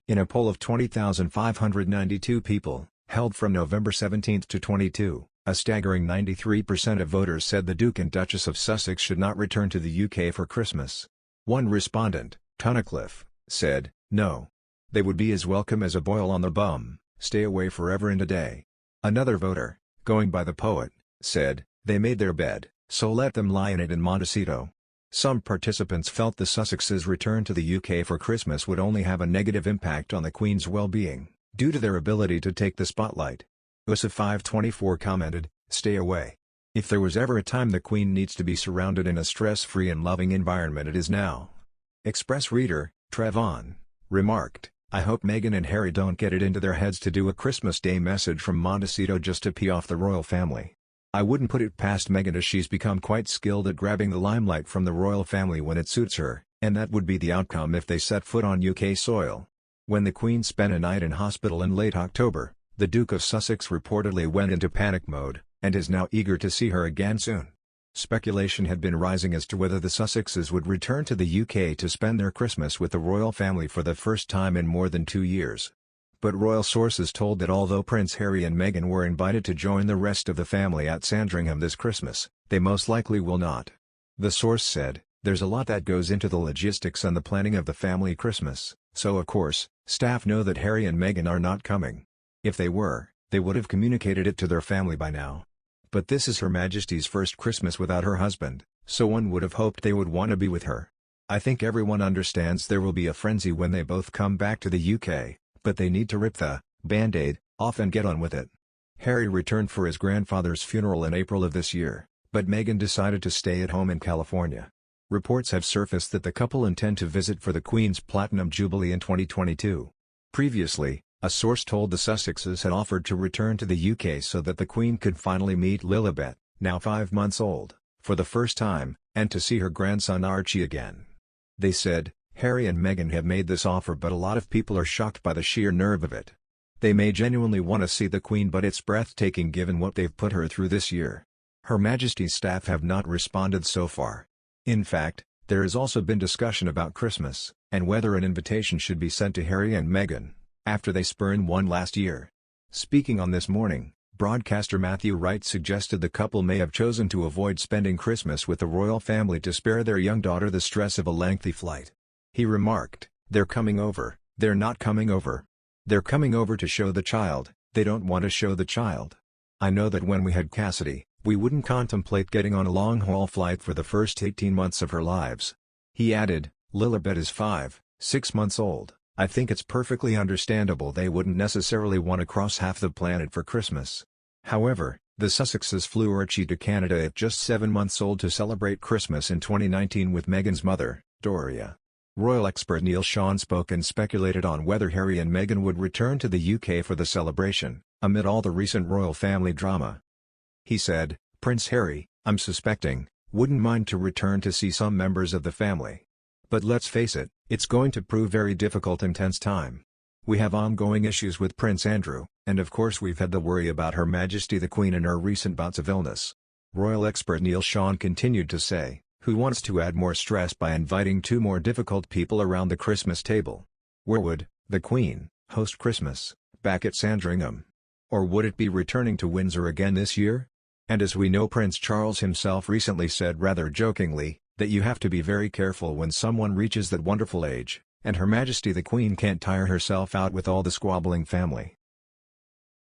In a poll of 20,592 people, held from November 17 to 22, a staggering 93% of voters said the Duke and Duchess of Sussex should not return to the UK for Christmas. One respondent, Tunnicliffe, said, "No. They would be as welcome as a boil on the bum, stay away forever and a day." Another voter, going by the poet, said, "They made their bed, so let them lie in it in Montecito." Some participants felt the Sussexes' return to the UK for Christmas would only have a negative impact on the Queen's well-being, due to their ability to take the spotlight. USA524 commented, "Stay away. If there was ever a time the Queen needs to be surrounded in a stress-free and loving environment, it is now." Express reader, Trevon, remarked, "I hope Meghan and Harry don't get it into their heads to do a Christmas Day message from Montecito just to pee off the royal family. I wouldn't put it past Meghan, as she's become quite skilled at grabbing the limelight from the royal family when it suits her, and that would be the outcome if they set foot on UK soil." When the Queen spent a night in hospital in late October, the Duke of Sussex reportedly went into panic mode, and is now eager to see her again soon. Speculation had been rising as to whether the Sussexes would return to the UK to spend their Christmas with the royal family for the first time in more than 2 years. But royal sources told that although Prince Harry and Meghan were invited to join the rest of the family at Sandringham this Christmas, they most likely will not. The source said, "There's a lot that goes into the logistics and the planning of the family Christmas, so of course, staff know that Harry and Meghan are not coming. If they were, they would have communicated it to their family by now. But this is Her Majesty's first Christmas without her husband, so one would have hoped they would want to be with her. I think everyone understands there will be a frenzy when they both come back to the UK, but they need to rip the Band-Aid off and get on with it." Harry returned for his grandfather's funeral in April of this year, but Meghan decided to stay at home in California. Reports have surfaced that the couple intend to visit for the Queen's Platinum Jubilee in 2022. Previously, a source told the Sussexes had offered to return to the UK so that the Queen could finally meet Lilibet, now 5 months old, for the first time, and to see her grandson Archie again. They said, "Harry and Meghan have made this offer, but a lot of people are shocked by the sheer nerve of it. They may genuinely want to see the Queen, but it's breathtaking given what they've put her through this year." Her Majesty's staff have not responded so far. In fact, there has also been discussion about Christmas, and whether an invitation should be sent to Harry and Meghan, after they spurned one last year. Speaking on This Morning, broadcaster Matthew Wright suggested the couple may have chosen to avoid spending Christmas with the royal family to spare their young daughter the stress of a lengthy flight. He remarked, "They're coming over, they're not coming over. They're coming over to show the child, they don't want to show the child. I know that when we had Cassidy, we wouldn't contemplate getting on a long-haul flight for the first 18 months of her lives." He added, "Lilibet is 5-6 months old. I think it's perfectly understandable they wouldn't necessarily want to cross half the planet for Christmas." However, the Sussexes flew Archie to Canada at just 7 months old to celebrate Christmas in 2019 with Meghan's mother, Doria. Royal expert Neil Sean spoke and speculated on whether Harry and Meghan would return to the UK for the celebration, amid all the recent royal family drama. He said, "Prince Harry, I'm suspecting, wouldn't mind to return to see some members of the family. But let's face it, it's going to prove very difficult and tense time. We have ongoing issues with Prince Andrew, and of course we've had the worry about Her Majesty the Queen and her recent bouts of illness." Royal expert Neil Sean continued to say, "Who wants to add more stress by inviting 2 more difficult people around the Christmas table? Where would the Queen host Christmas, back at Sandringham? Or would it be returning to Windsor again this year? And as we know, Prince Charles himself recently said rather jokingly, that you have to be very careful when someone reaches that wonderful age, and Her Majesty the Queen can't tire herself out with all the squabbling family."